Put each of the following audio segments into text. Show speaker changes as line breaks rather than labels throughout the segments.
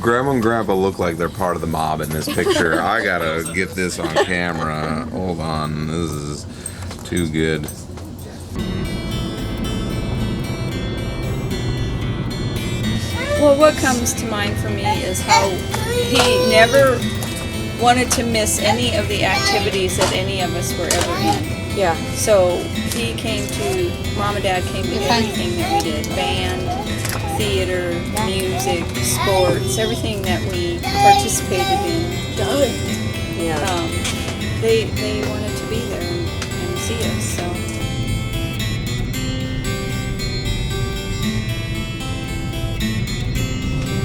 Grandma and Grandpa look like they're part of the mob in this picture. I gotta get this on camera. Hold on, this is too good.
Well, what comes to mind for me is how he never wanted to miss any of the activities that any of us were ever in.
Yeah.
So Mom and Dad came to everything that we did. Band, theater, music, sports, everything that we participated in.
Yeah.
They wanted to be there and see us, so.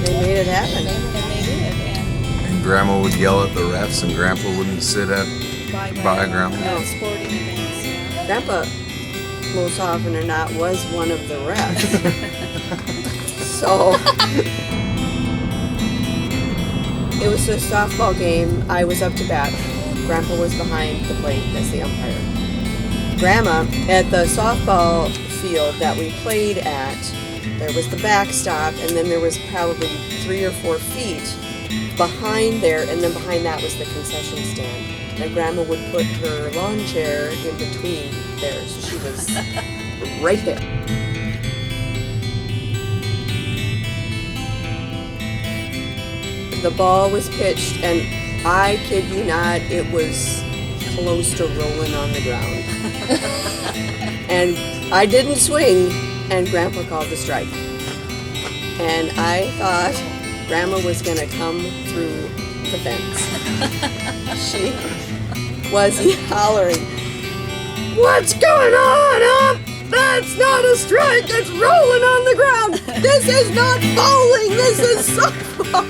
They made it happen.
And they did,
And Grandma would yell at the refs, and Grandpa wouldn't sit at by Grandma.
sporting events, yeah.
Grandpa, most often or not, was one of the refs. So it was a softball game. I was up to bat. Grandpa was behind the plate as the umpire. Grandma, at the softball field that we played at, there was the backstop, and then there was probably 3 or 4 feet behind there, and then behind that was the concession stand. And Grandma would put her lawn chair in between there, so she was right there. The ball was pitched, and I kid you not, it was close to rolling on the ground. And I didn't swing, and Grandpa called the strike. And I thought Grandma was gonna come through the fence. She was hollering, "What's going on? That's not a strike, it's rolling on the ground. This is not bowling, this is softball."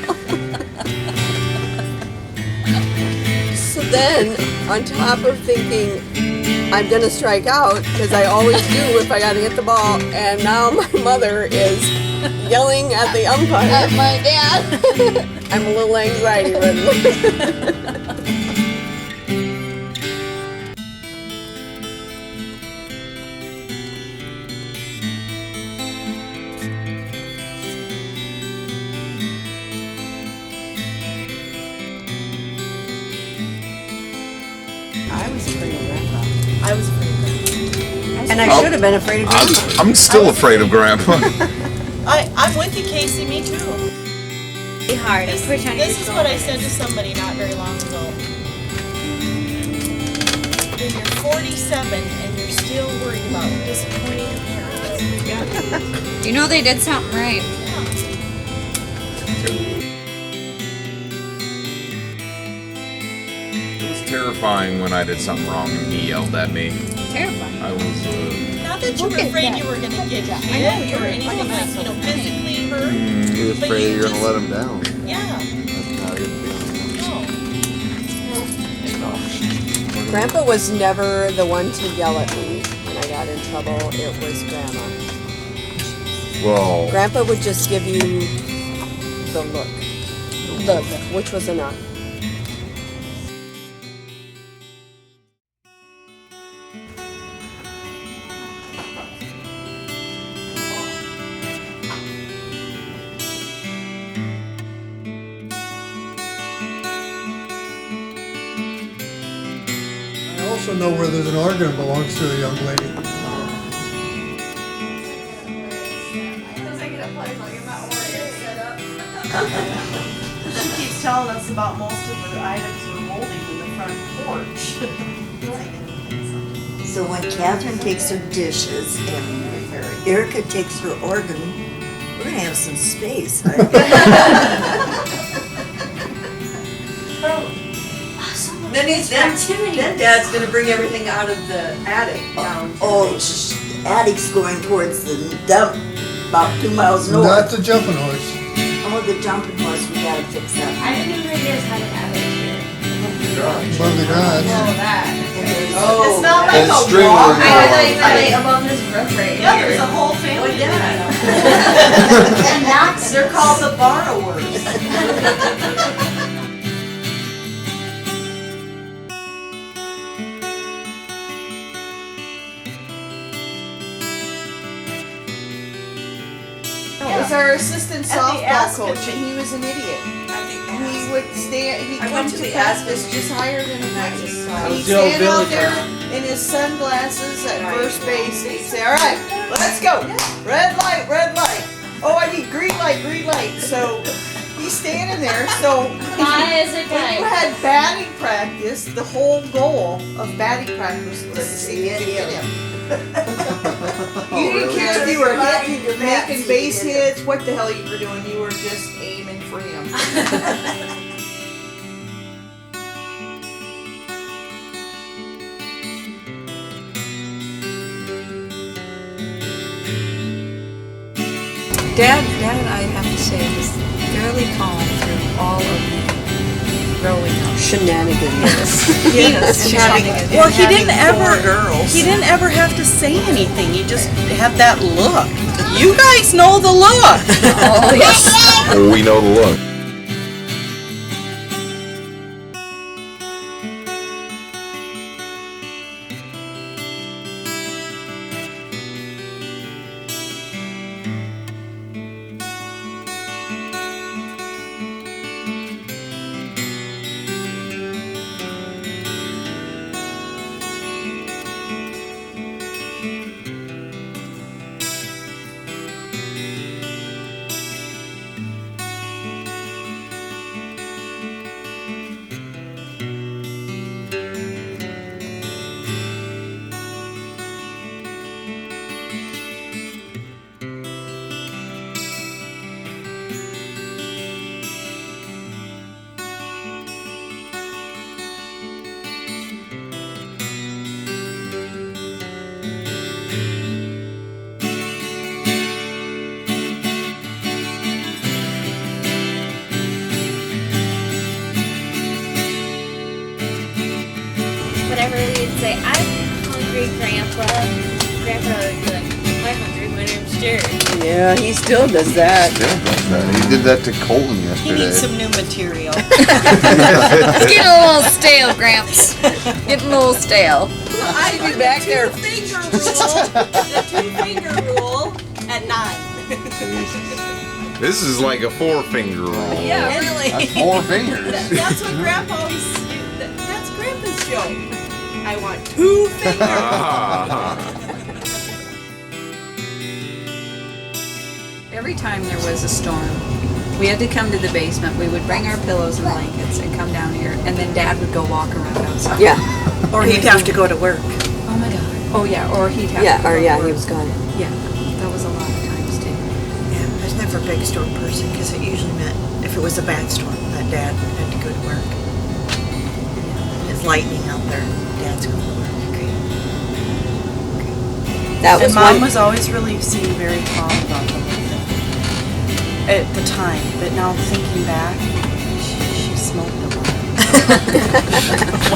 So then, on top of thinking, I'm gonna strike out, because I always do if I gotta hit the ball, and now my mother is yelling at the umpire.
At my dad.
I'm a little anxiety ridden.
I was afraid of Grandpa. I was afraid of Grandpa.
And I should have been afraid of Grandma.
I'm still afraid of Grandpa.
I'm with you, Casey. Me too.
Hard.
This is what I said to somebody not very long ago. When you're 47 and you're still worried about disappointing your parents.
You know they did something right.
It was terrifying when I did something wrong and he yelled at me.
Terrifying.
I was,
Not that you were afraid you were going to get hit or anything like, physically hurt.
He was
But
afraid
you
you were gonna
just-
let him down.
Yeah.
That's not a good feeling.
No.
Grandpa was never the one to yell at me when I got in trouble. It was Grandma.
well,
Grandpa would just give you the look. Look, which was enough.
I also know where there's an organ that belongs to a young lady.
She keeps telling us about most of the items we're holding in the front porch.
So when Catherine takes her dishes and Erica takes her organ, we're gonna have some space.
Then Dad's gonna bring everything out of the attic down.
Oh, attic's going towards the dump, about 2 miles north.
Not the jumping horse.
Oh, the jumping horse, we gotta fix that.
I didn't even realize how to have it here.
Above the garage.
It's not like
It's
a
string
walk.
organ.
I thought you meant like above this roof right
Yeah,
here.
there's a whole family.
And that's
They're called the borrowers. was our assistant
At the
softball
Aspen
coach, and he was an idiot.
I think
He would stand. He'd
I
come
went
to
to the
practice
Aspen.
just higher than a practice.
was
He'd
Joe
stand out
Villager.
there in his sunglasses at
Right.
first base, and he'd say, "All right, let's go. Red light, red light. Oh, I need green light, green light." So he's standing there. So
Why is it
when you had batting practice, the whole goal of batting practice was to see if you could hit him. You didn't care if you were hitting,
Your bat,
making
see
base
if you hit
hits, what the hell you were doing. You were just aiming for him.
Dad, I have to say, was fairly calm through all of the growing up.
Shenanigans.
Yes, shenanigans.
Well, he didn't ever.
girls.
He didn't ever have to say anything. He just had that look. You guys know the look.
Oh, yes.
Oh, we know the look.
Whenever we'd say, I'm hungry, Grandpa, Grandpa would be like, I'm hungry, my name's Jerry.
Yeah, he still does that.
Still does that. He did that to Colton
He
yesterday.
needs some new material.
It's getting a little stale, Gramps. Getting a little stale.
I'd be back there.
Two-finger rule. The two-finger rule at 9.
This is like a 4-finger rule.
Yeah, really.
That's 4 fingers.
That's what Grandpa always. That's Grandpa's joke. I want 2 fingers.
Ah.
Every time there was a storm, we had to come to the basement. We would bring our pillows and blankets and come down here, and then Dad would go walk around outside.
Yeah,
Or he'd have to go to work.
Oh my God. Oh yeah, or he'd have
yeah,
to go
or
to
yeah,
work.
he was gone.
Yeah, that was a lot of times too.
Yeah, I was never a big storm person because it usually meant if it was a bad storm that Dad had to go to work. It's lightning out there. Dad's going to work.
That was
And Mom
one.
was always really seemed very calm about them at the time, but now thinking back, she smoked a lot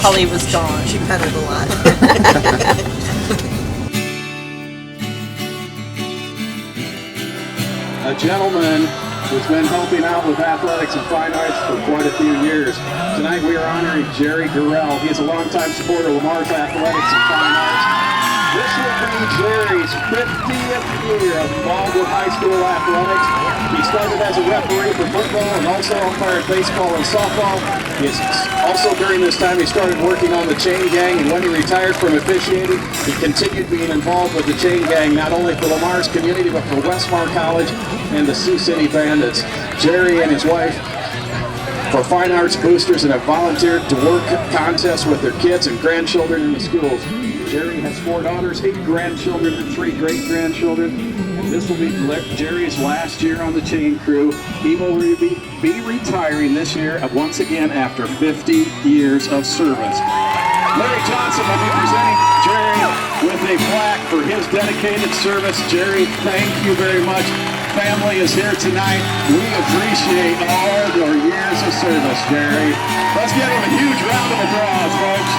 while he was gone. She petted a lot.
A gentleman who's been helping out with athletics and fine arts for quite a few years. Tonight we are honoring Jerry Durrell. He is a longtime supporter of Lamar's athletics and fine arts. This will be Jerry's 50th year of involved with high school athletics. He started as a referee for football and also umpired baseball and softball. Also during this time he started working on the chain gang, and when he retired from officiating, he continued being involved with the chain gang, not only for Lamar's community, but for Westmar College and the Sioux City Bandits. Jerry and his wife for Fine Arts Boosters and have volunteered to work contests with their kids and grandchildren in the schools. Jerry has 4 daughters, 8 grandchildren, and 3 great-grandchildren. And this will be Jerry's last year on the chain crew. He will be retiring this year once again after 50 years of service. Larry Johnson will be presenting Jerry with a plaque for his dedicated service. Jerry, thank you very much. Family is here tonight. We appreciate all your years of service, Jerry. Let's give him a huge round of applause, folks.